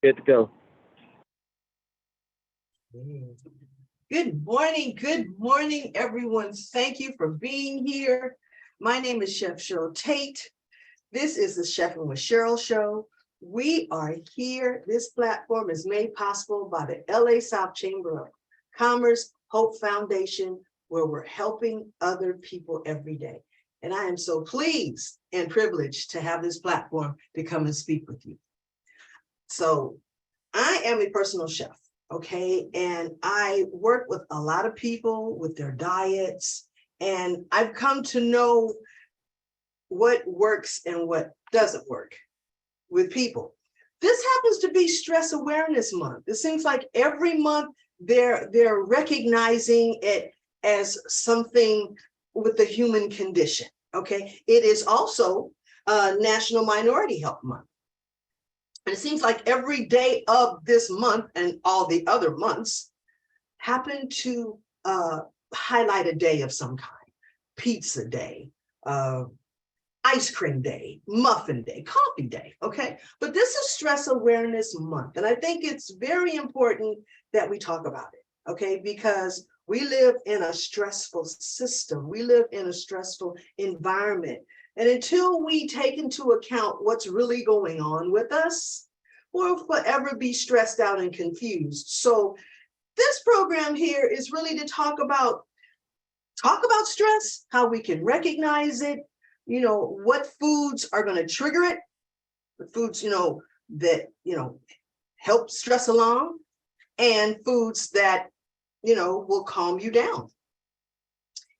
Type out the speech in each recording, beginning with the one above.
Good to go. Good morning, everyone. Thank you for being here. My name is Chef Cheryl Tate. This is the Chefing with Cheryl show. We are here. This platform is made possible by the LA South Chamber of Commerce Hope Foundation, where we're helping other people every day. And I am so pleased and privileged to have this platform to come and speak with you. So I am a personal chef. Okay, and I work with a lot of people with their diets, and I've come to know what works and what doesn't work with people. This happens to be Stress Awareness Month. It seems like every month they're recognizing it as something with the human condition. Okay, it is also National Minority Health Month. It seems like every day of this month and all the other months happen to highlight a day of some kind. Pizza day, ice cream day, muffin day, coffee day, okay? But this is Stress Awareness Month, and I think it's very important that we talk about it, okay? Because we live in a stressful system. We live in a stressful environment. And until we take into account what's really going on with us, we'll forever be stressed out and confused. So this program here is really to talk about stress, how we can recognize it, what foods are going to trigger it, the foods, that, help stress along, and foods that, will calm you down.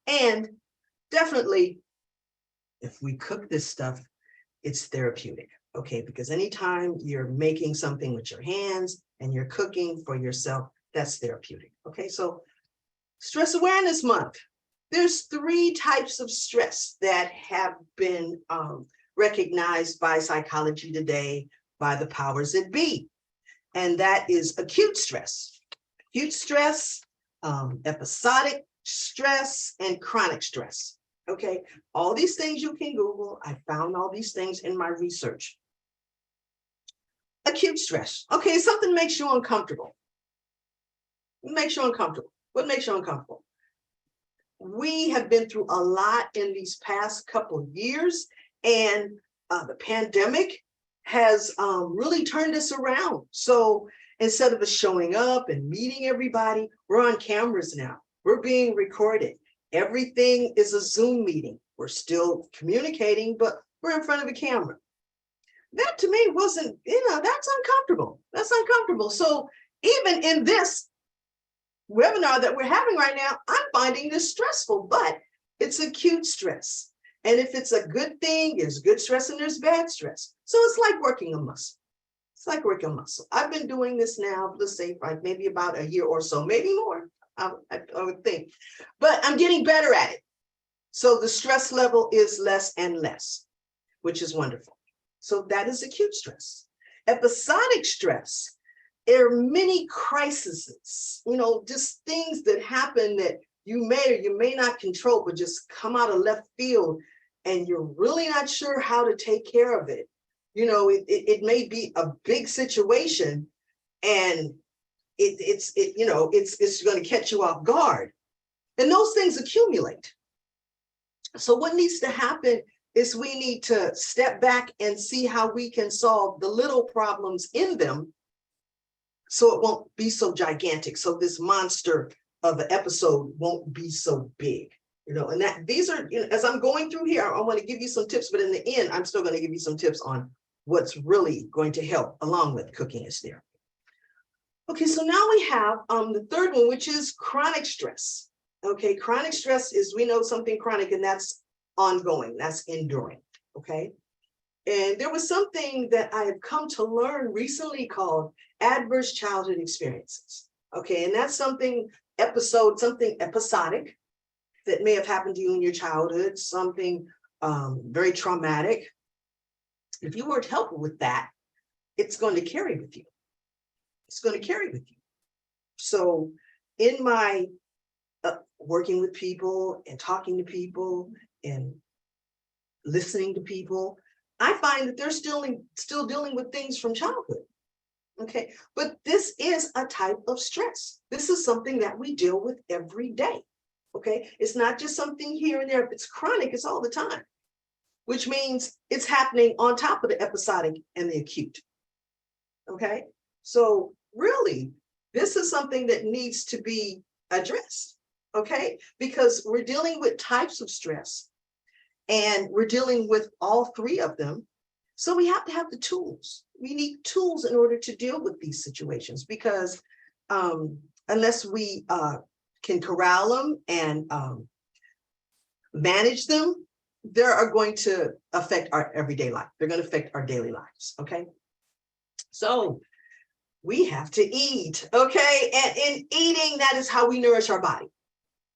And definitely, if we cook this stuff, it's therapeutic, okay? Because anytime you're making something with your hands and you're cooking for yourself, that's therapeutic, okay? So Stress Awareness Month. There's 3 types of stress that have been recognized by psychology today, by the powers that be. And that is acute stress, episodic stress, and chronic stress. Okay, all these things you can Google. I found all these things in my research. Acute stress. Okay, something makes you uncomfortable. What makes you uncomfortable? We have been through a lot in these past couple of years, and the pandemic has really turned us around. So instead of us showing up and meeting everybody, we're on cameras now. We're being recorded. Everything is a Zoom meeting. We're still communicating, but we're in front of a camera. That to me wasn't, that's uncomfortable. That's uncomfortable. So even in this webinar that we're having right now, I'm finding this stressful, but it's acute stress. And if it's a good thing, there's good stress and there's bad stress. So it's like working a muscle. I've been doing this now, let's say, like maybe about a year or so, maybe more, I would think. But I'm getting better at it. So the stress level is less and less, which is wonderful. So that is acute stress. Episodic stress. There are many crises, just things that happen that you may or you may not control, but just come out of left field, and you're really not sure how to take care of it. It may be a big situation, and it's going to catch you off guard, and those things accumulate. So what needs to happen is we need to step back and see how we can solve the little problems in them, so it won't be so gigantic. So this monster of an episode won't be so big, and that these are, as I'm going through here, I want to give you some tips, but in the end, I'm still going to give you some tips on what's really going to help along with cooking is therapy. Okay, so now we have the third one, which is chronic stress. Okay, chronic stress is, we know something chronic, and that's ongoing, that's enduring, okay? And there was something that I have come to learn recently called adverse childhood experiences. Okay, and that's something episodic that may have happened to you in your childhood, something very traumatic. If you weren't helpful with that, it's going to carry with you. So in my working with people and talking to people and listening to people, I find that they're still dealing with things from childhood. Okay, but this is a type of stress. This is something that we deal with every day. Okay, it's not just something here and there. If it's chronic, it's all the time, which means it's happening on top of the episodic and the acute. Okay, so really, this is something that needs to be addressed. Okay, because we're dealing with types of stress and we're dealing with all three of them. So we have to have the tools. We need tools in order to deal with these situations because unless we can corral them and manage them, they are going to affect our everyday life. They're going to affect our daily lives. Okay. So we have to eat. Okay. And in eating, that is how we nourish our body.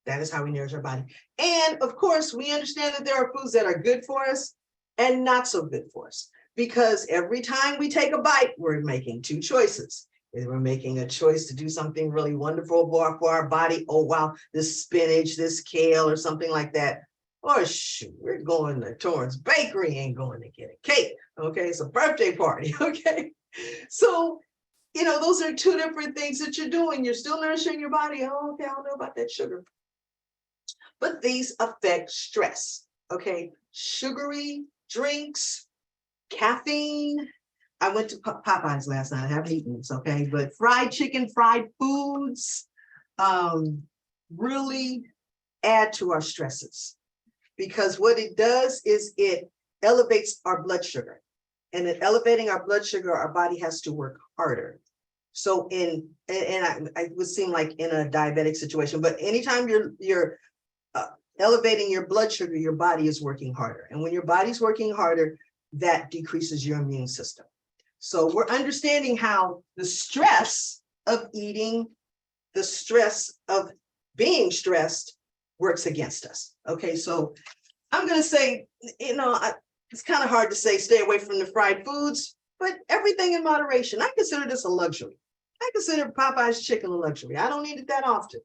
That is how we nourish our body. And of course, we understand that there are foods that are good for us and not so good for us. Because every time we take a bite, we're making two choices. Either we're making a choice to do something really wonderful for our body. Oh, wow, this spinach, this kale, or something like that. Or shoot, we're going to Torrance Bakery and going to get a cake. Okay, it's a birthday party. Okay, so those are two different things that you're doing. You're still nourishing your body. Oh, okay, I don't know about that sugar. But these affect stress. Okay, sugary drinks, caffeine. I went to Popeyes last night. I haven't eaten this, okay? But fried chicken, fried foods really add to our stresses because what it does is it elevates our blood sugar. And in elevating our blood sugar, our body has to work harder. So I would seem like in a diabetic situation, but anytime you're elevating your blood sugar, your body is working harder. And when your body's working harder, that decreases your immune system. So we're understanding how the stress of eating, the stress of being stressed works against us. Okay, so I'm going to say, it's kind of hard to say stay away from the fried foods, but everything in moderation. I consider this a luxury. I consider Popeye's chicken a luxury. I don't eat it that often.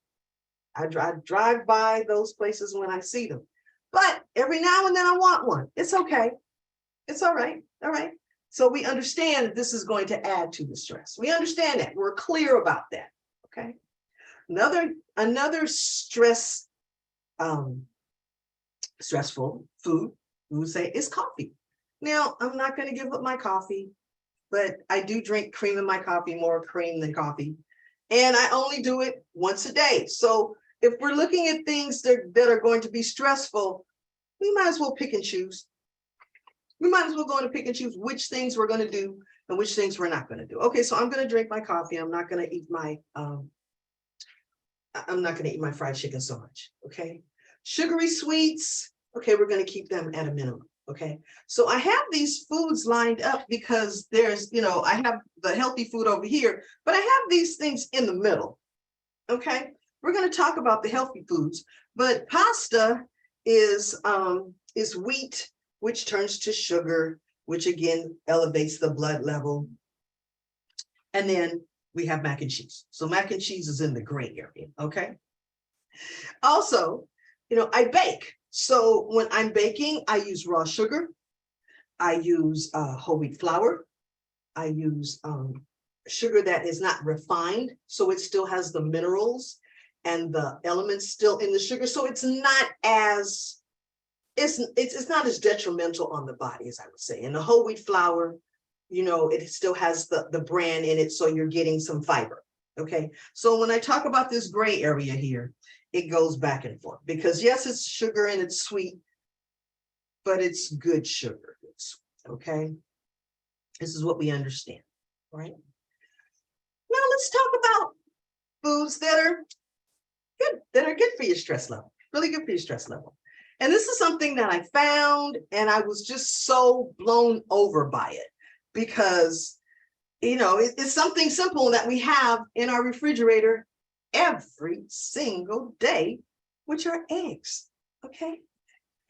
I drive by those places when I see them. But every now and then I want one. It's okay. It's all right. All right. So we understand that this is going to add to the stress. We understand that. We're clear about that. Okay. Another stressful food, we would say, is coffee. Now, I'm not going to give up my coffee, but I do drink cream in my coffee, more cream than coffee. And I only do it once a day. So if we're looking at things that are going to be stressful, we might as well pick and choose. We might as well go and pick and choose which things we're going to do and which things we're not going to do. Okay, so I'm going to drink my coffee. I'm not going to eat my fried chicken so much. Okay, sugary sweets. Okay, we're going to keep them at a minimum. Okay, so I have these foods lined up because there's, I have the healthy food over here, but I have these things in the middle. Okay, we're going to talk about the healthy foods, but pasta is wheat, which turns to sugar, which again elevates the blood level. And then we have mac and cheese. So mac and cheese is in the gray area. Okay. Also, I bake. So when I'm baking, I use raw sugar. I use whole wheat flour. I use sugar that is not refined. So it still has the minerals and the elements still in the sugar. So it's not as detrimental on the body, as I would say. And the whole wheat flour, it still has the bran in it. So you're getting some fiber. Okay. So when I talk about this gray area here, it goes back and forth because yes, it's sugar and it's sweet, but it's good sugar. Okay. This is what we understand, right? Now let's talk about foods that are good for your stress level, really good for your stress level. And this is something that I found and I was just so blown over by it because, it's something simple that we have in our refrigerator every single day, which are eggs. Okay.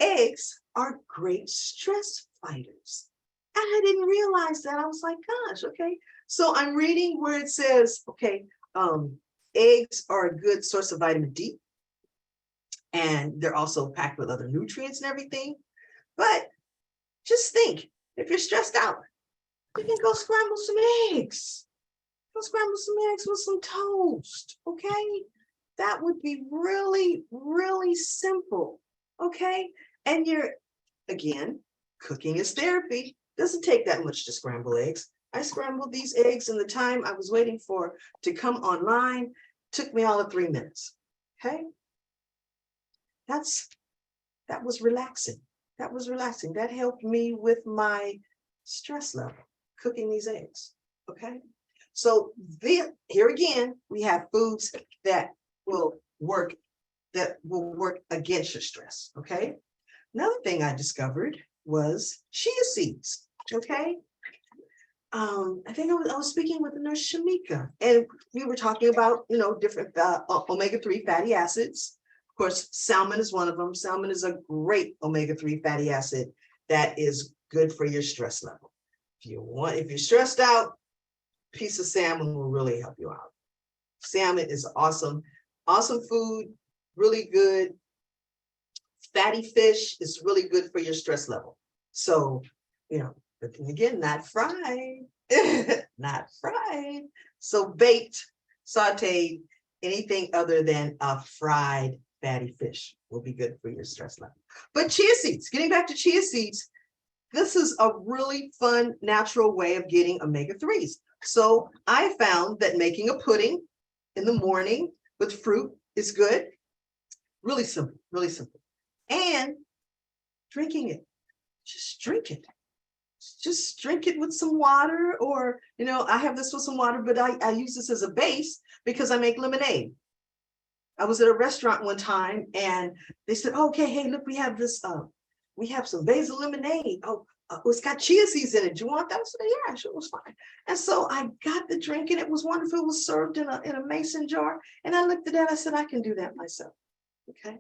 Eggs are great stress fighters. And I didn't realize that. I was like, gosh, okay. So I'm reading where it says, okay, eggs are a good source of vitamin D. And they're also packed with other nutrients and everything. But just think, if you're stressed out, you can go scramble some eggs. Go scramble some eggs with some toast, okay? That would be really, really simple, okay? And again, cooking is therapy. Doesn't take that much to scramble eggs. I scrambled these eggs in the time I was waiting for to come online. Took me all of 3 minutes, okay? That was relaxing. That was relaxing. That helped me with my stress level, cooking these eggs, okay? So here again, we have foods that will work against your stress, okay? Another thing I discovered was chia seeds, okay? I think I was speaking with the nurse Shamika, and we were talking about, different omega-3 fatty acids. Of course, salmon is one of them. Salmon is a great omega-3 fatty acid that is good for your stress level. If you're stressed out, a piece of salmon will really help you out. Salmon is awesome food, really good. Fatty fish is really good for your stress level. So, but then again, not fried, not fried. So baked, sauteed, anything other than a fried fatty fish will be good for your stress level. But chia seeds, getting back to chia seeds, this is a really fun, natural way of getting omega-3s. So I found that making a pudding in the morning with fruit is good. Really simple, really simple. And drinking it, just drink it. Just drink it with some water, or, I have this with some water, but I use this as a base because I make lemonade. I was at a restaurant one time and they said, okay, hey, look, we have this, we have some basil lemonade. It's got chia seeds in it. Do you want that? I said, yeah, sure, it was fine. And so I got the drink and it was wonderful. It was served in a mason jar. And I looked at that, I said, I can do that myself. Okay.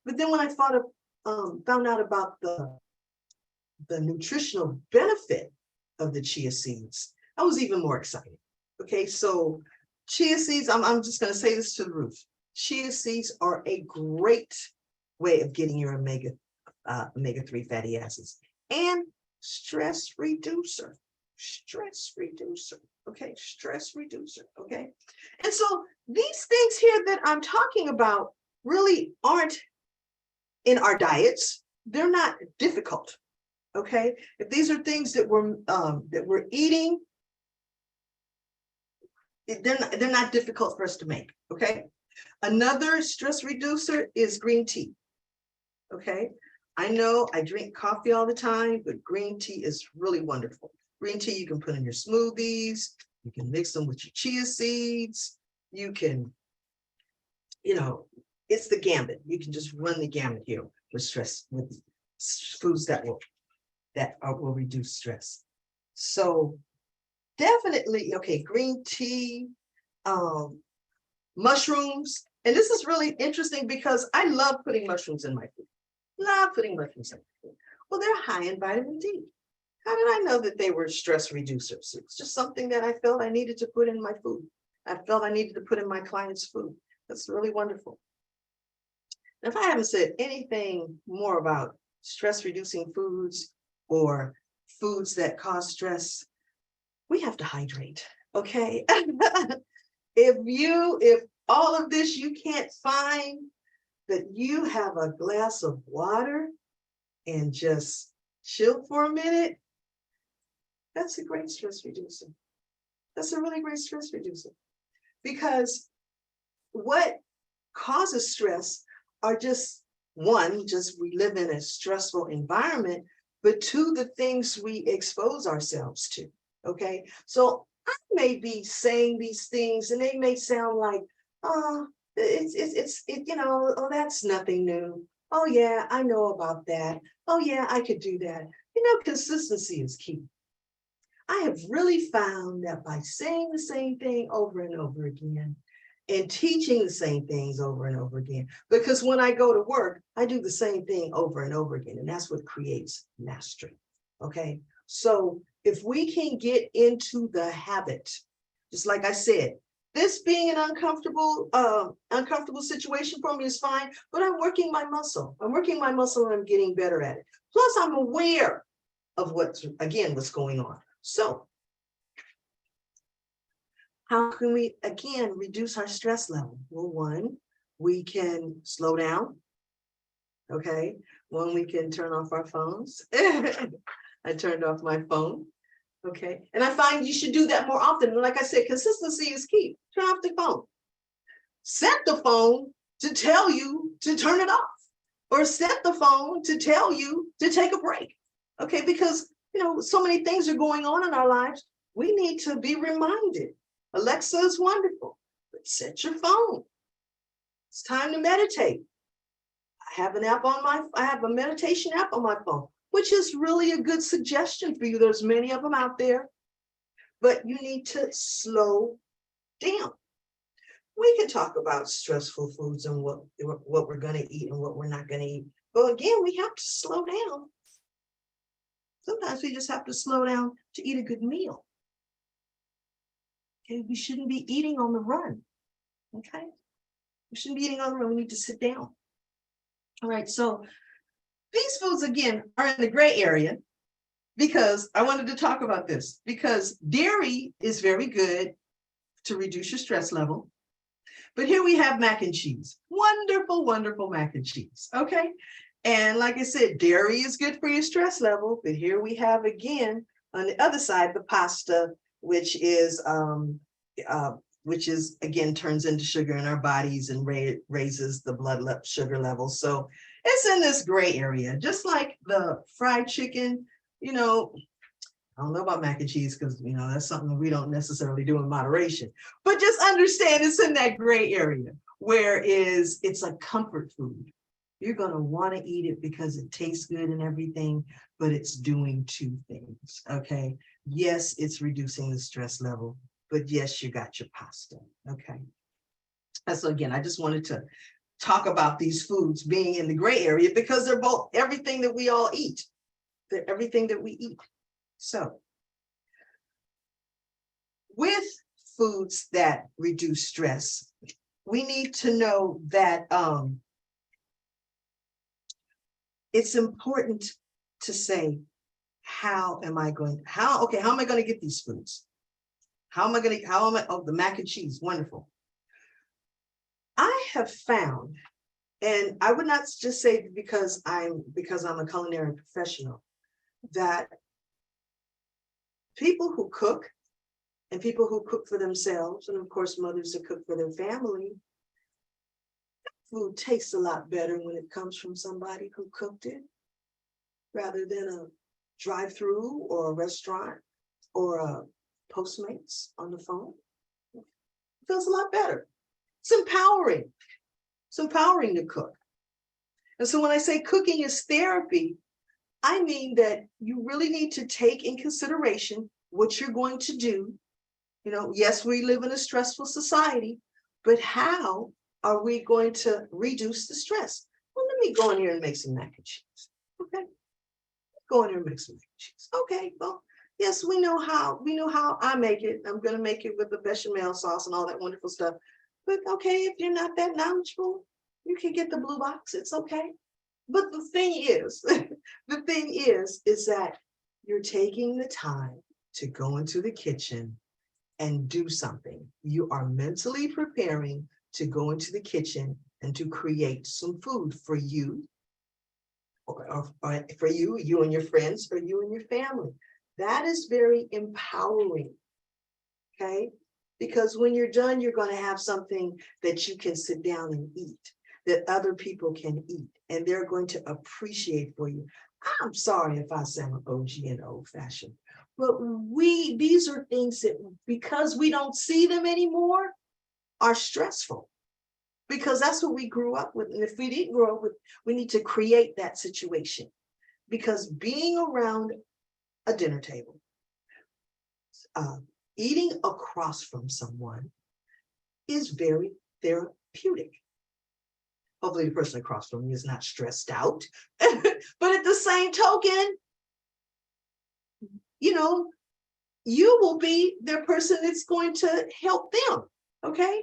But then when I found out about the nutritional benefit of the chia seeds, I was even more excited. Okay, so chia seeds, I'm just going to say this to the roof. Chia seeds are a great way of getting your omega-3 fatty acids and stress reducer. Okay, stress reducer. Okay, and so these things here that I'm talking about really aren't in our diets. They're not difficult. Okay, if these are things that we're eating, they're not difficult for us to make. Okay, another stress reducer is green tea. Okay, I know I drink coffee all the time, but green tea is really wonderful. Green tea you can put in your smoothies. You can mix them with your chia seeds. You can, it's the gambit. You can just run the gambit here with foods that will reduce stress. So definitely, okay, green tea, mushrooms. And this is really interesting because I love putting mushrooms in my food. Love putting mushrooms in my food. Well, they're high in vitamin D. How did I know that they were stress reducers? It's just something that I felt I needed to put in my food. I felt I needed to put in my clients' food. That's really wonderful. If I haven't said anything more about stress reducing foods or foods that cause stress, we have to hydrate, okay? If all of this you can't find, that you have a glass of water and just chill for a minute, that's a great stress reducer. That's a really great stress reducer. Because what causes stress are just, one, just we live in a stressful environment, but two, the things we expose ourselves to, okay? So I may be saying these things and they may sound like, oh, oh, that's nothing new. Oh yeah, I know about that. Oh yeah, I could do that. Consistency is key. I have really found that by saying the same thing over and over again, and teaching the same things over and over again, because when I go to work, I do the same thing over and over again, and that's what creates mastery. Okay, so if we can get into the habit, just like I said, this being an uncomfortable situation for me is fine, but I'm working my muscle. I'm working my muscle and I'm getting better at it. Plus, I'm aware of what's going on. So How can we, again, reduce our stress level? Well, one, we can slow down. Okay. One, we can turn off our phones. I turned off my phone. Okay. And I find you should do that more often. Like I said, consistency is key. Turn off the phone. Set the phone to tell you to turn it off, or set the phone to tell you to take a break. Okay. Because, so many things are going on in our lives. We need to be reminded. Alexa is wonderful, but set your phone. It's time to meditate. I have a meditation app on my phone, which is really a good suggestion for you. There's many of them out there, but you need to slow down. We can talk about stressful foods and what we're going to eat and what we're not going to eat. But again, we have to slow down. Sometimes we just have to slow down to eat a good meal. Okay, we shouldn't be eating on the run. Okay, we shouldn't be eating on the run. We need to sit down. All right, so these foods, again, are in the gray area because I wanted to talk about this, because dairy is very good to reduce your stress level. But here we have mac and cheese. Wonderful, wonderful mac and cheese. Okay. And like I said, dairy is good for your stress level. But here we have, again, on the other side, the pasta, which is again, turns into sugar in our bodies and raises the blood sugar levels. So it's in this gray area, just like the fried chicken. I don't know about mac and cheese because, that's something we don't necessarily do in moderation. But just understand it's in that gray area, whereas it's a comfort food. You're going to want to eat it because it tastes good and everything, but it's doing two things. Okay. Yes, it's reducing the stress level, but yes, you got your pasta. Okay. And so again, I just wanted to talk about these foods being in the gray area because they're both everything that we all eat. They're everything that we eat. So with foods that reduce stress, we need to know that it's important to say, how am I going to get these foods? The mac and cheese, wonderful. I have found, and I would not just say because I'm a culinary professional, that people who cook and people who cook for themselves, and of course mothers that cook for their family, food tastes a lot better when it comes from somebody who cooked it rather than a drive-through or a restaurant or a Postmates on the phone. It feels a lot better. It's empowering. It's empowering to cook. And so when I say cooking is therapy, I mean that you really need to take in consideration what you're going to do. Yes, we live in a stressful society, but how are we going to reduce the stress? Well, let me go in here and make some mac and cheese. Okay. Go in here and make some mac and cheese. Okay. Well, yes, we know how I make it. I'm going to make it with the bechamel sauce and all that wonderful stuff. But okay, if you're not that knowledgeable, you can get the blue box. It's okay. But the thing is that you're taking the time to go into the kitchen and do something. You are mentally preparing to go into the kitchen and to create some food for you, or for you and your friends, or you and your family. That is very empowering. Okay? Because when you're done, you're going to have something that you can sit down and eat, that other people can eat, and they're going to appreciate for you. I'm sorry if I sound OG and old-fashioned, but these are things that, because we don't see them anymore, are stressful, because that's what we grew up with. And if we didn't grow up with, we need to create that situation, because being around a dinner table, eating across from someone is very therapeutic. Hopefully the person across from you is not stressed out. But at the same token, you will be the person that's going to help them. Okay?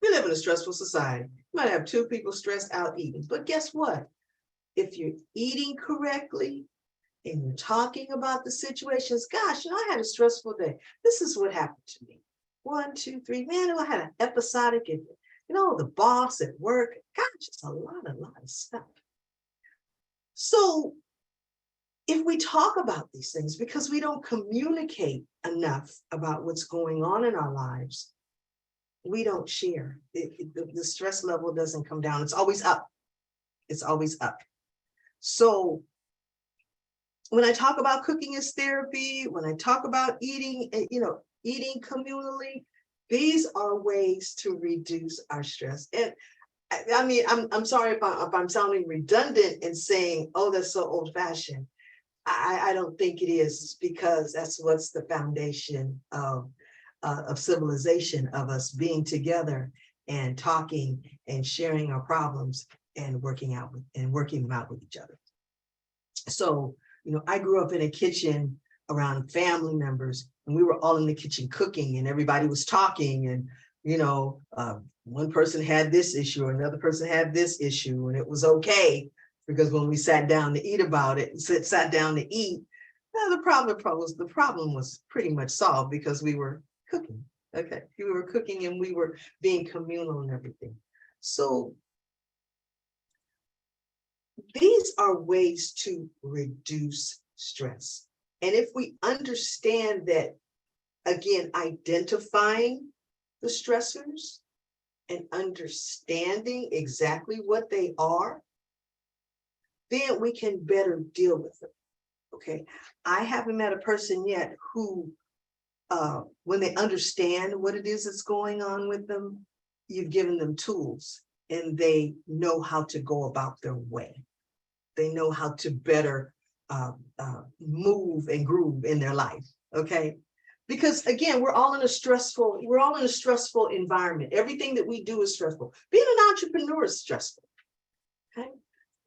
We live in a stressful society. You might have two people stressed out eating. But guess what? If you're eating correctly, and you're talking about the situations. Gosh, I had a stressful day. This is what happened to me. 1, 2, 3. Man, I had an episodic, and the boss at work. Gosh, it's a lot of stuff. So if we talk about these things, because we don't communicate enough about what's going on in our lives, we don't share. The stress level doesn't come down. It's always up. It's always up. So when I talk about cooking as therapy, when I talk about eating, eating communally, these are ways to reduce our stress. And I mean, I'm sorry if I'm sounding redundant in saying, oh, that's so old fashioned. I don't think it is, because that's what's the foundation of civilization, of us being together and talking and sharing our problems and working them out with each other. So, I grew up in a kitchen around family members, and we were all in the kitchen cooking, and everybody was talking, and one person had this issue, another person had this issue, and it was okay, because when we sat down to eat about it, sat down to eat, the problem was pretty much solved, because we were cooking. Okay, we were cooking and we were being communal and everything. So these are ways to reduce stress. And if we understand that, again, identifying the stressors and understanding exactly what they are, then we can better deal with them. Okay, I haven't met a person yet who, when they understand what it is that's going on with them, you've given them tools and they know how to go about their way. They know how to better move and groove in their life. Okay, because again, we're all in a stressful environment. Everything that we do is stressful. Being an entrepreneur is stressful. Okay,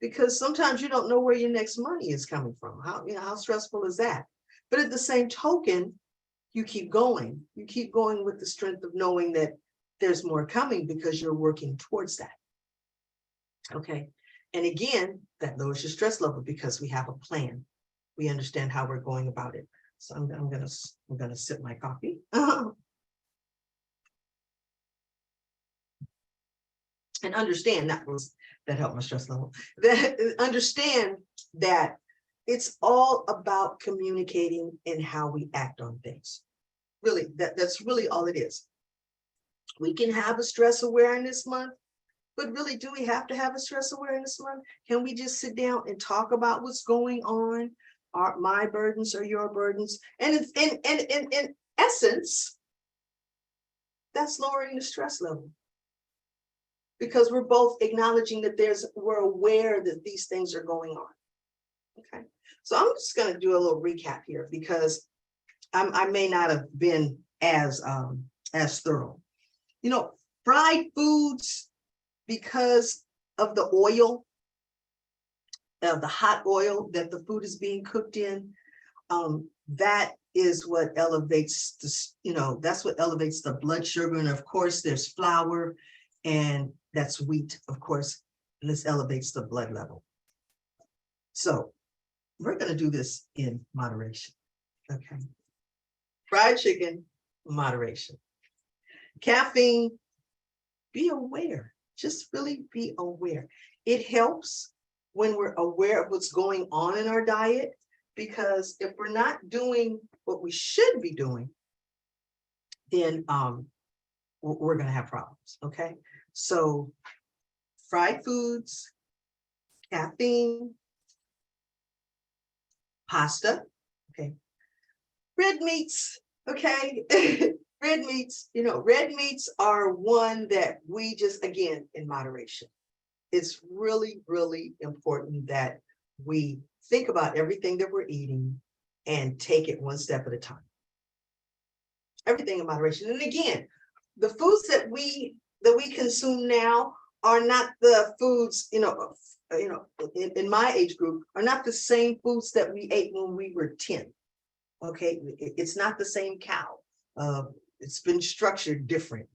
because sometimes you don't know where your next money is coming from. How stressful is that? But at the same token, you keep going. You keep going with the strength of knowing that there's more coming, because you're working towards that. Okay. And again, that lowers your stress level, because we have a plan. We understand how we're going about it. So I'm gonna sip my coffee. And understand that helped my stress level. Understand that it's all about communicating and how we act on things. Really, that's really all it is. We can have a stress awareness month, but really, do we have to have a stress awareness month? Can we just sit down and talk about what's going on? Are my burdens or your burdens? And in essence, that's lowering the stress level, because we're both acknowledging that we're aware that these things are going on. Okay, so I'm just going to do a little recap here, because I may not have been as thorough. Fried foods, because of the oil, of the hot oil that the food is being cooked in, that is what elevates that's what elevates the blood sugar. And of course, there's flour, and that's wheat, of course, and this elevates the blood level. So we're going to do this in moderation. Okay. Fried chicken, moderation. Caffeine, be aware. Just really be aware. It helps when we're aware of what's going on in our diet, because if we're not doing what we should be doing, then we're going to have problems. Okay. So fried foods, caffeine, pasta. Okay. Red meats. Okay. Red meats, red meats are one that we just, again, in moderation. It's really, really important that we think about everything that we're eating and take it one step at a time. Everything in moderation. And again, the foods that we consume now are not the foods, in my age group, are not the same foods that we ate when we were 10. Okay, it's not the same cow. It's been structured different.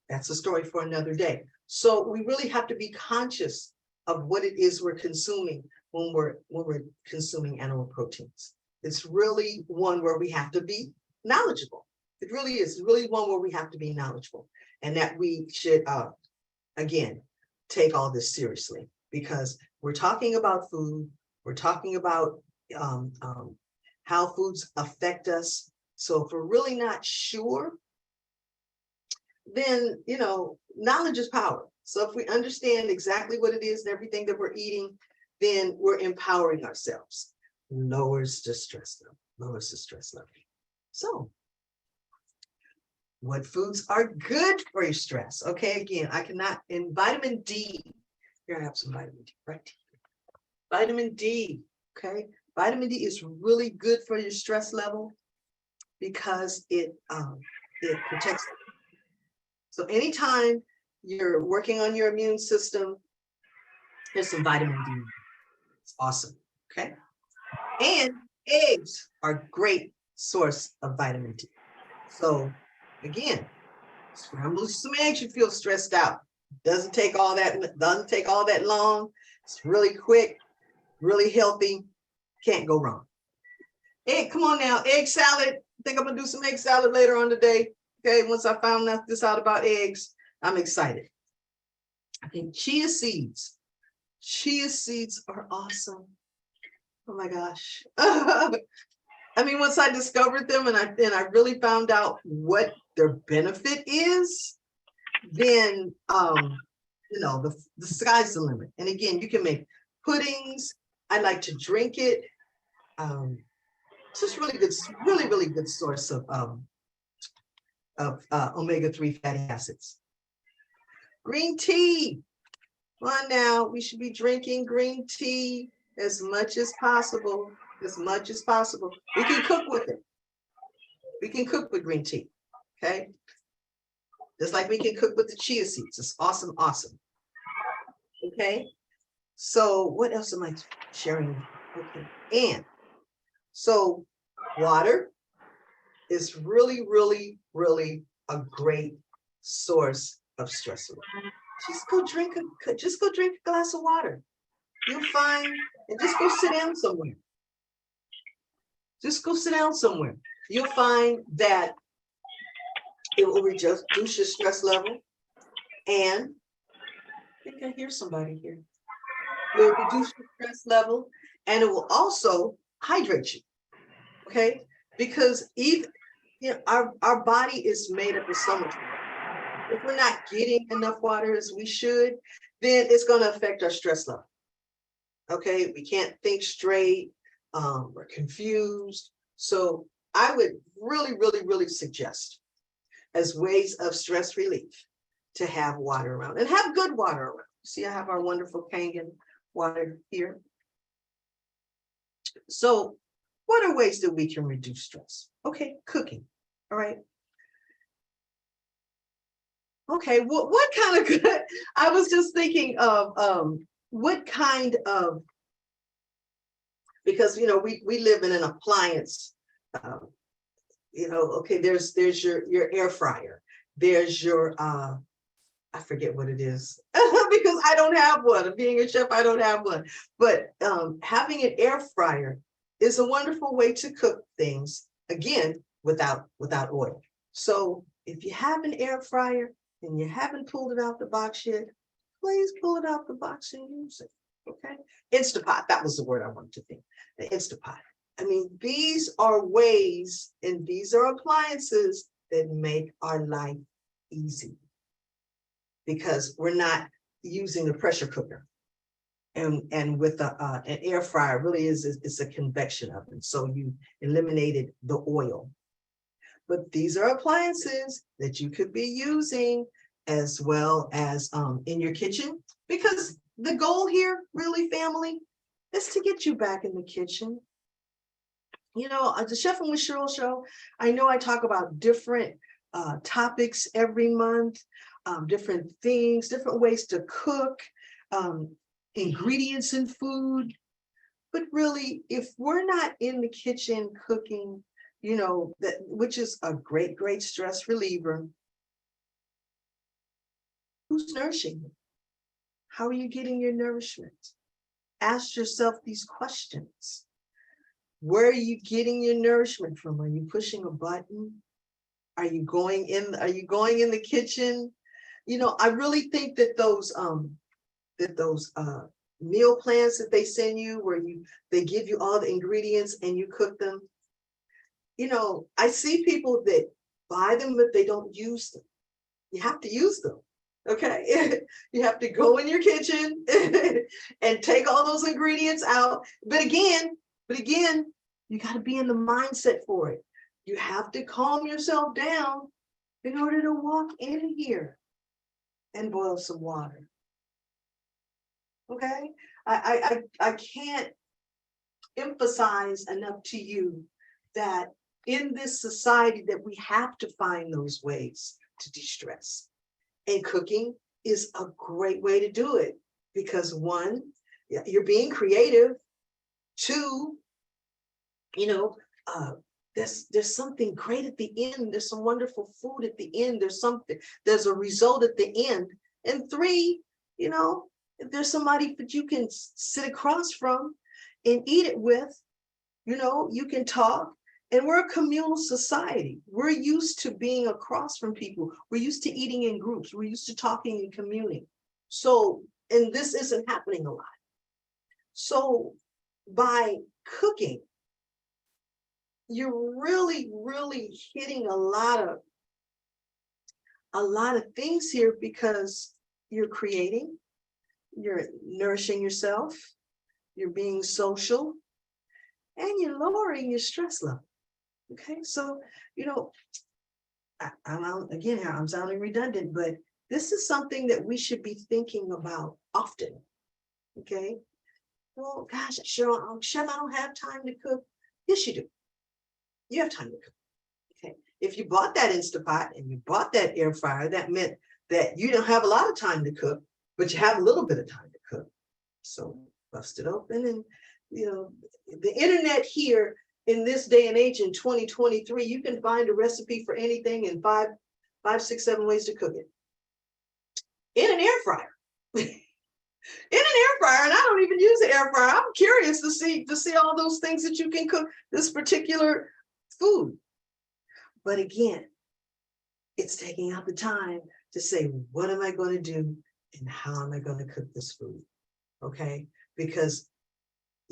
That's a story for another day. So we really have to be conscious of what it is we're consuming, when we're consuming animal proteins. It's really one where we have to be knowledgeable. It really is. It's really one where we have to be knowledgeable, and that we should again take all this seriously, because we're talking about food. We're talking about how foods affect us. So if we're really not sure, then knowledge is power. So if we understand exactly what it is and everything that we're eating, then we're empowering ourselves. Lowers the stress level. So what foods are good for your stress? Okay, again, and vitamin D. Here, I have some vitamin D, right? Vitamin D, okay? Vitamin D is really good for your stress level because it protects. So anytime you're working on your immune system, there's some vitamin D. It's awesome, okay? And eggs are a great source of vitamin D. So again, scramble some eggs, you feel stressed out. Doesn't take all that long. It's really quick, really healthy. Can't go wrong. Egg, come on now, egg salad. I think I'm gonna do some egg salad later on today. Okay, once I found this out about eggs, I'm excited. I think chia seeds. Chia seeds are awesome. Oh my gosh. I mean, once I discovered them and I really found out what their benefit is, then the sky's the limit. And again, you can make puddings. I like to drink it. It's just really good, really good source of omega-3 fatty acids. Green tea. Come on now, we should be drinking green tea as much as possible. As much as possible. We can cook with it. We can cook with green tea. Okay. Just like we can cook with the chia seeds. It's awesome, awesome. Okay. So what else am I sharing? Okay. And so water is really, really, really a great source of stress relief. Just go drink a glass of water. You'll find, and just go sit down somewhere. Just go sit down somewhere. You'll find that it will reduce your stress level. And I think I hear somebody here. It will reduce your stress level, and it will also hydrate you. Okay? Because even our body is made up of so much water. If we're not getting enough water as we should, then it's going to affect our stress level. Okay, we can't think straight. We're confused. So I would really, really, really suggest, as ways of stress relief, to have water around, and have good water around. See, I have our wonderful Kangen water here. So what are ways that we can reduce stress? Okay, cooking. All right. Okay, what kind of good? I was just thinking of what kind of, because we live in an appliance. Okay, there's your air fryer. There's your I forget what it is because I don't have one. Being a chef, I don't have one. But having an air fryer is a wonderful way to cook things, again, without oil. So if you have an air fryer and you haven't pulled it out the box yet, please pull it out the box and use it. Okay. Instapot, that was the word I wanted to think. The Instapot. I mean, these are ways and these are appliances that make our life easy, because we're not using a pressure cooker. And with an air fryer, really it's a convection oven. So you eliminated the oil. But these are appliances that you could be using as well as in your kitchen, because the goal here, really, family, is to get you back in the kitchen. The Chefing with Cheryl show, I know I talk about different topics every month, different things, different ways to cook, ingredients in food. But really, if we're not in the kitchen cooking, which is a great, great stress reliever, who's nourishing you? How are you getting your nourishment? ask yourself these questions. Where are you getting your nourishment from? Are you pushing a button? Are you going in the kitchen? I really think that those meal plans that they send you where they give you all the ingredients and you cook them. I see people that buy them, but they don't use them. You have to use them. Okay. You have to go in your kitchen and take all those ingredients out. But again, you got to be in the mindset for it. You have to calm yourself down in order to walk in here and boil some water. Okay. I can't emphasize enough to you that in this society that we have to find those ways to de-stress. And cooking is a great way to do it because one, you're being creative. Two, there's something great at the end. There's some wonderful food at the end. There's a result at the end. And three, if there's somebody that you can sit across from and eat it with, you can talk. And we're a communal society. We're used to being across from people. We're used to eating in groups. We're used to talking and communing. So, and this isn't happening a lot. So by cooking, you're really, really hitting a lot of things here because you're creating, you're nourishing yourself, you're being social, and you're lowering your stress level. Okay, so, I'm sounding redundant, but this is something that we should be thinking about often. Okay, well, gosh, Cheryl, Chef, I don't have time to cook. Yes, you do. You have time to cook. Okay, if you bought that Instapot and you bought that air fryer, that meant that you don't have a lot of time to cook, but you have a little bit of time to cook. So bust it open and, the internet here in this day and age in 2023, you can find a recipe for anything in 5, 6, 7 ways to cook it. In an air fryer. In an air fryer, and I don't even use an air fryer. I'm curious to see all those things that you can cook this particular food. But again, it's taking out the time to say, what am I going to do and how am I going to cook this food? Okay, because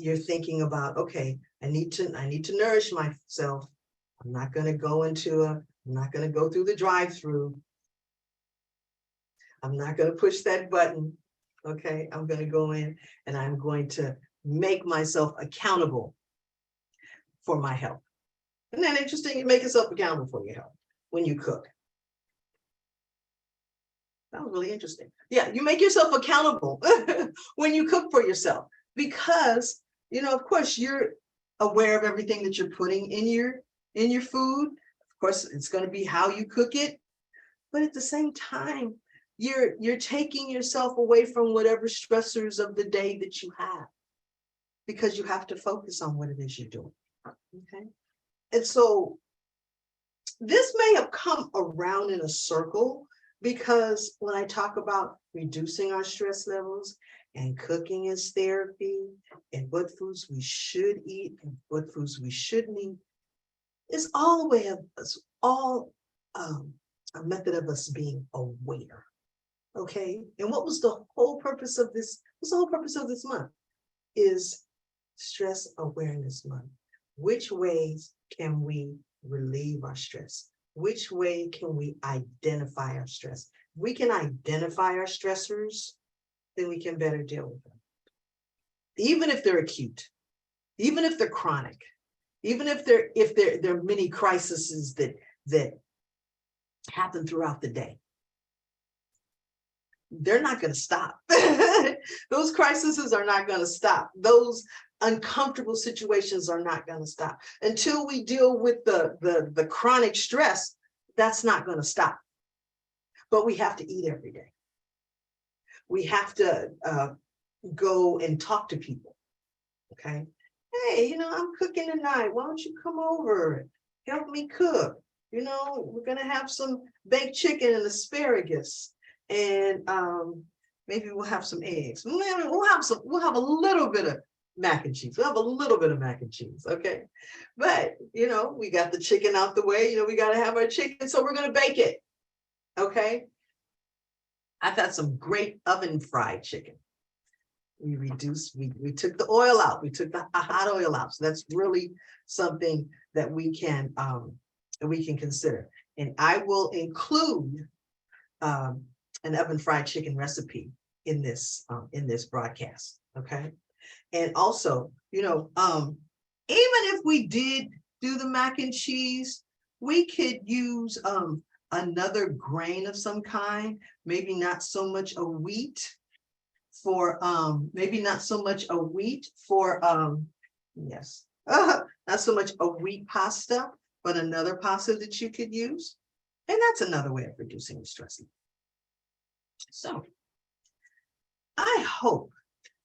you're thinking about, okay, I need to nourish myself. I'm not going to go through the drive-through. I'm not going to push that button. Okay, I'm going to go in and I'm going to make myself accountable for my health. Isn't that interesting? You make yourself accountable for your health when you cook. That was really interesting. Yeah, you make yourself accountable when you cook for yourself because, of course, you're aware of everything that you're putting in your food. Of course, it's going to be how you cook it. But at the same time, you're taking yourself away from whatever stressors of the day that you have because you have to focus on what it is you're doing. Okay. And so this may have come around in a circle because when I talk about reducing our stress levels and cooking as therapy and what foods we should eat and what foods we shouldn't eat, it's all a way of us, a method of us being aware. Okay. And what was the whole purpose of this? What's the whole purpose of this month? Is Stress Awareness Month. Which ways can we relieve our stress? Which way can we identify our stress? If we can identify our stressors, then we can better deal with them. Even if they're acute, even if they're chronic, even if there are many crises that happen throughout the day. They're not going to stop. Those crises are not going to stop. Those uncomfortable situations are not going to stop. Until we deal with the chronic stress, that's not going to stop. But we have to eat every day. We have to go and talk to people. Okay. Hey, I'm cooking tonight. Why don't you come over? Help me cook. We're going to have some baked chicken and asparagus. And, Maybe we'll have some eggs. We'll have a little bit of mac and cheese. We'll have a little bit of mac and cheese, okay? But, we got the chicken out the way. We got to have our chicken, so we're going to bake it, okay? I've had some great oven fried chicken. We took the oil out. We took the hot oil out. So that's really something that we can consider. And I will include an oven fried chicken recipe in this broadcast. Okay. And also, even if we did do the mac and cheese, we could use another grain of some kind, maybe not so much a wheat for yes, not so much a wheat pasta, but another pasta that you could use. And that's another way of reducing stress. So I hope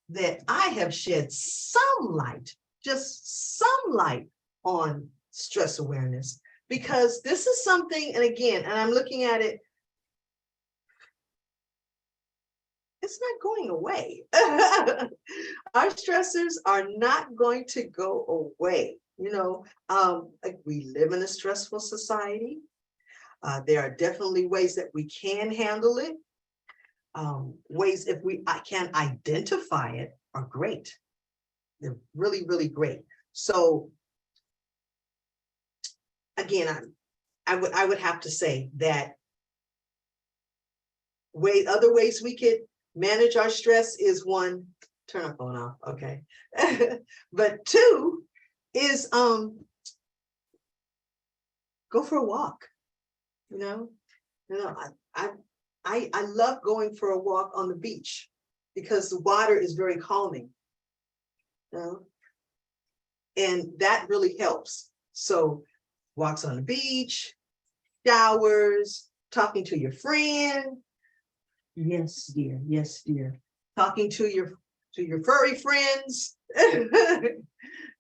that I have shed some light, just some light on stress awareness, because this is something, and again, and I'm looking at it, it's not going away. Our stressors are not going to go away. We live in a stressful society. There are definitely ways that we can handle it. Ways if I can identify it are great. They're really, really great. So again, I would have to say that other ways we could manage our stress is, one, turn our phone off, okay? But two is go for a walk. I love going for a walk on the beach because the water is very calming. And that really helps. So walks on the beach, showers, talking to your friend. Yes, dear. Yes, dear. Talking to your furry friends.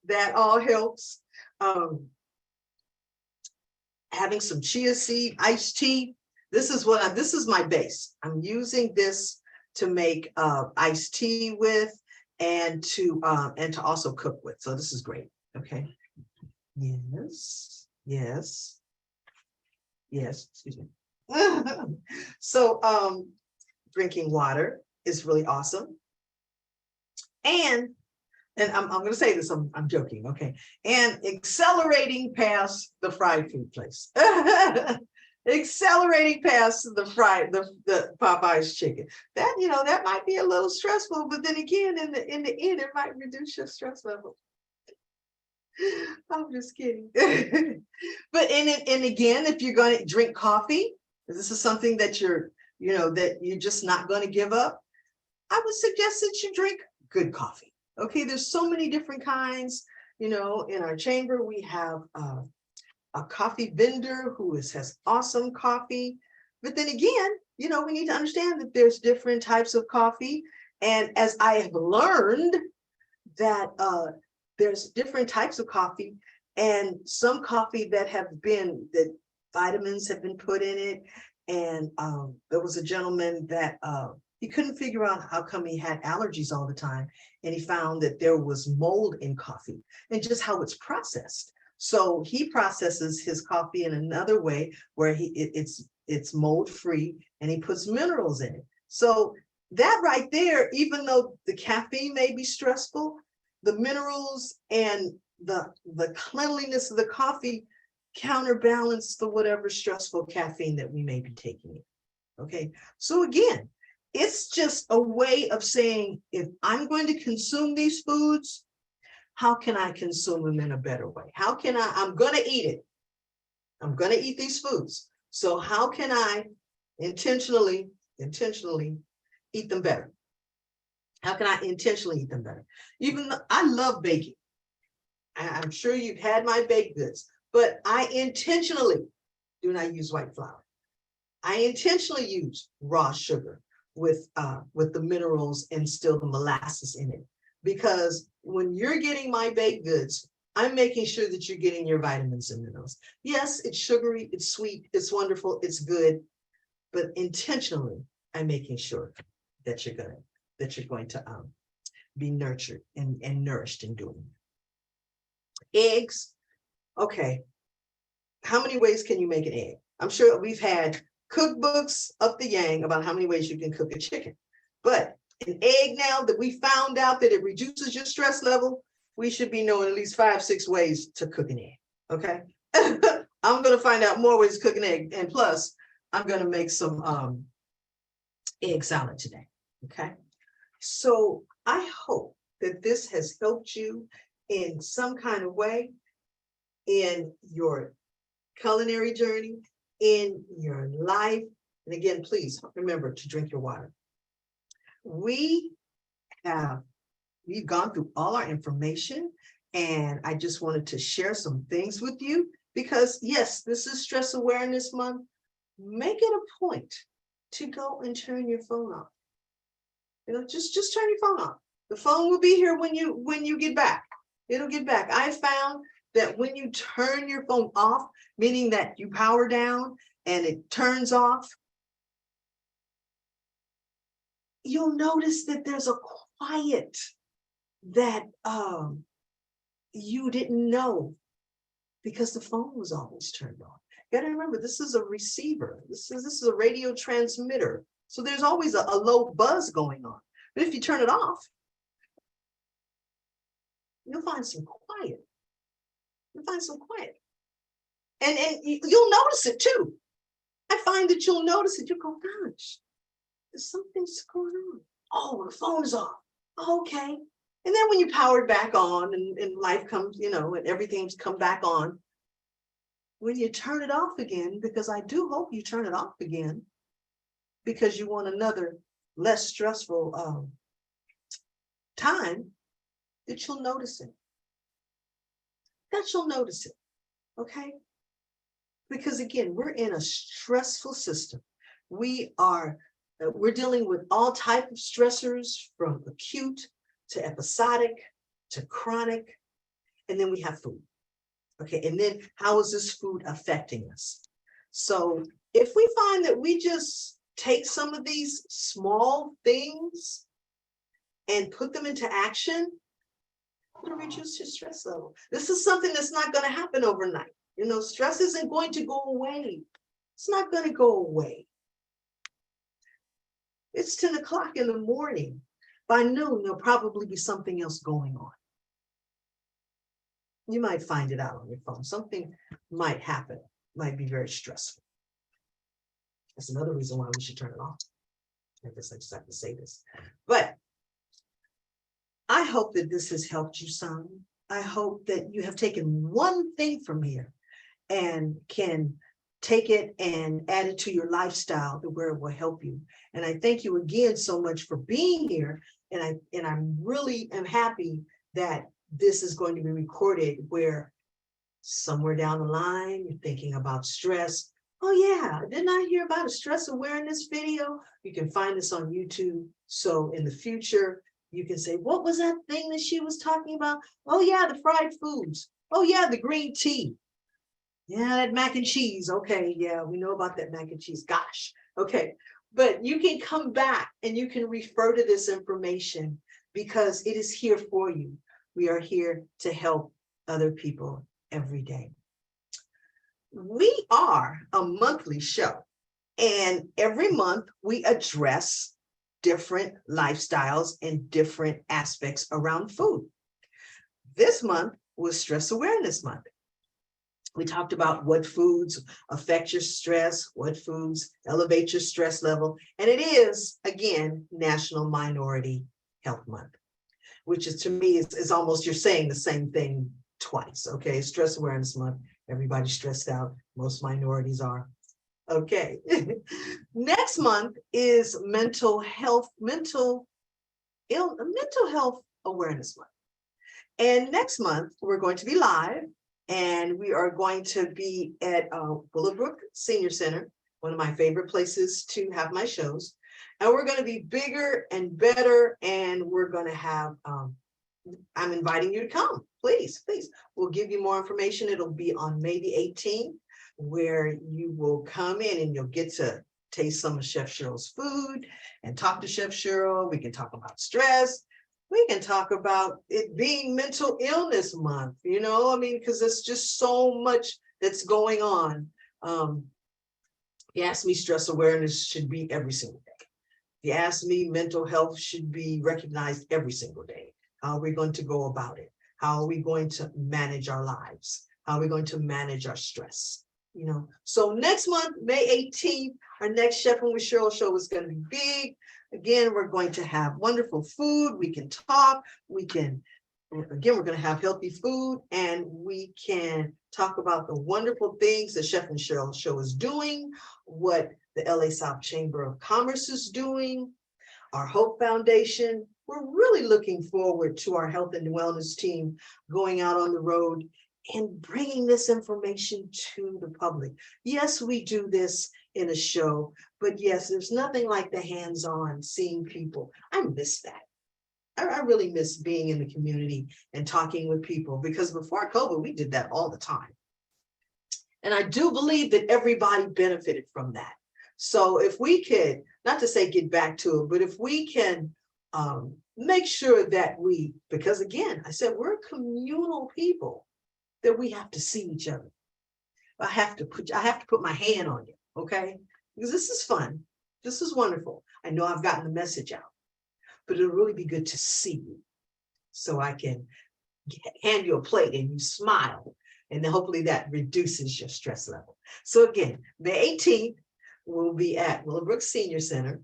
That all helps. Having some chia seed iced tea. This is my base. I'm using this to make iced tea with, and to also cook with. So this is great. Okay. Yes. Excuse me. So drinking water is really awesome. And I'm going to say this, I'm joking, okay? And accelerating past the fried food place. Accelerating past the Popeye's chicken. That might be a little stressful, but then again, in the end, it might reduce your stress level. I'm just kidding. But and again, if you're going to drink coffee, if this is something that you're just not going to give up, I would suggest that you drink good coffee. Okay, there's so many different kinds. In our chamber, we have a coffee vendor who has awesome coffee. But then again, we need to understand that there's different types of coffee. And as I have learned that there's different types of coffee, and some coffee that vitamins have been put in it. And there was a gentleman that he couldn't figure out how come he had allergies all the time. And he found that there was mold in coffee and just how it's processed. So he processes his coffee in another way where it's mold free, and he puts minerals in it. So that right there, even though the caffeine may be stressful, the minerals and the cleanliness of the coffee counterbalance the whatever stressful caffeine that we may be taking in. Okay. So again, it's just a way of saying, if I'm going to consume these foods, how can I consume them in a better way? I'm going to eat it. I'm going to eat these foods. So how can I intentionally eat them better? How can I intentionally eat them better? Even though I love baking. I'm sure you've had my baked goods, but I intentionally do not use white flour. I intentionally use raw sugar with the minerals and still the molasses in it. Because when you're getting my baked goods, I'm making sure that you're getting your vitamins and minerals. Yes, it's sugary, it's sweet, it's wonderful, it's good, but intentionally, I'm making sure that you're going to be nurtured and nourished in doing. Eggs. Okay. How many ways can you make an egg? I'm sure we've had cookbooks up the yang about how many ways you can cook a chicken. But an egg, now that we found out that it reduces your stress level, we should be knowing at least 5-6 ways to cook an egg. Okay. I'm going to find out more ways to cook an egg. And plus, I'm going to make some egg salad today. Okay. So I hope that this has helped you in some kind of way in your culinary journey, in your life. And again, please remember to drink your water. We've gone through all our information, and I just wanted to share some things with you because yes, this is Stress Awareness Month. Make it a point to go and turn your phone off. Just turn your phone off. The phone will be here when you get back. It'll get back. I found that when you turn your phone off, meaning that you power down and it turns off, you'll notice that there's a quiet that you didn't know because the phone was always turned on. You gotta remember, this is a receiver. This is a radio transmitter. So there's always a low buzz going on. But if you turn it off, you'll find some quiet. You'll find some quiet. And you'll notice it too. I find that you'll notice it. You go, gosh, there's something's going on. Oh, the phone is off. Okay. And then when you power it back on and life comes, and everything's come back on, when you turn it off again, because I do hope you turn it off again, because you want another less stressful time, that you'll notice it. Okay? Because again, we're in a stressful system. We're dealing with all types of stressors, from acute to episodic to chronic, and then we have food. Okay, and then how is this food affecting us? So if we find that we just take some of these small things and put them into action, we're going to reduce your stress level. This is something that's not going to happen overnight. Stress isn't going to go away. It's not going to go away. It's 10 o'clock in the morning. By noon, there'll probably be something else going on. You might find it out on your phone. Something might happen, might be very stressful. That's another reason why we should turn it off. I guess I just have to say this. But I hope that this has helped you some. I hope that you have taken one thing from here and can take it and add it to your lifestyle to where it will help you. And I thank you again so much for being here. And I really am happy that this is going to be recorded where somewhere down the line, you're thinking about stress. Oh yeah, didn't I hear about a stress awareness video? You can find this on YouTube. So in the future, you can say, what was that thing that she was talking about? Oh yeah, the fried foods. Oh yeah, the green tea. Yeah, that mac and cheese. Okay, yeah, we know about that mac and cheese. Gosh, okay. But you can come back and you can refer to this information because it is here for you. We are here to help other people every day. We are a monthly show, and every month we address different lifestyles and different aspects around food. This month was Stress Awareness Month. We talked about what foods affect your stress, what foods elevate your stress level, and it is, again, National Minority Health Month, which is, to me, is almost you're saying the same thing twice, okay? Stress Awareness Month, everybody's stressed out, most minorities are. Okay. Next month is Mental Health Awareness Month. And next month, we're going to be live, and we are going to be at Willowbrook Senior Center, one of my favorite places to have my shows. And we're going to be bigger and better, and we're going to have, I'm inviting you to come. Please, please. We'll give you more information. It'll be on May the 18th, where you will come in and you'll get to taste some of Chef Cheryl's food and talk to Chef Cheryl. We can talk about stress. We can talk about it being mental illness month, you know, I mean, because there's just so much that's going on. You ask me, stress awareness should be every single day. You ask me, mental health should be recognized every single day. How are we going to go about it? How are we going to manage our lives? How are we going to manage our stress? You know, so next month, May 18th, our next Chefing with Cheryl show is going to be big. Again, we're going to have wonderful food. We can talk. We're going to have healthy food, and we can talk about the wonderful things the Chef and Cheryl show is doing, what the LA South Chamber of Commerce is doing, our Hope Foundation. We're really looking forward to our health and wellness team going out on the road and bringing this information to the public. Yes, we do this in a show, but yes, there's nothing like the hands-on seeing people. I miss that. I really miss being in the community and talking with people, because before COVID, we did that all the time. And I do believe that everybody benefited from that. So if we could, not to say get back to it, but if we can make sure that because again, I said, we're communal people, that we have to see each other. I have to put my hand on you, okay? Because this is fun. This is wonderful. I know I've gotten the message out, but it'll really be good to see you, so I can hand you a plate and you smile, and then hopefully that reduces your stress level. So again, May 18th, we'll be at Willowbrook Senior Center.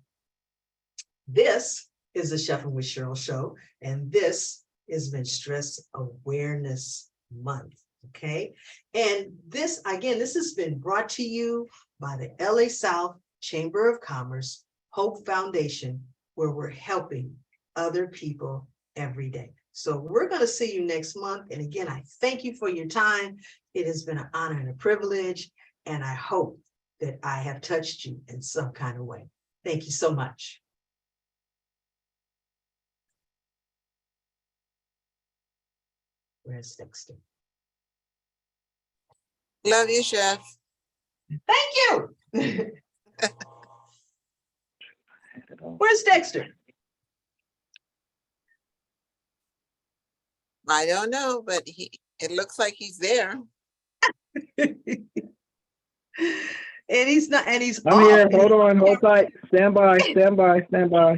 This is the Chefing with Cheryl show, and this is Stress Awareness Month. Okay, and this has been brought to you by the LA South Chamber of Commerce, Hope Foundation, where we're helping other people every day. So we're going to see you next month. And again, I thank you for your time. It has been an honor and a privilege, and I hope that I have touched you in some kind of way. Thank you so much. Where's Dexter? Love you, Chef. Thank you. Where's Dexter? I don't know, but it looks like he's there. And he's not, and he's I'm here. Hold on. Hold tight. Stand by. Stand by. Stand by.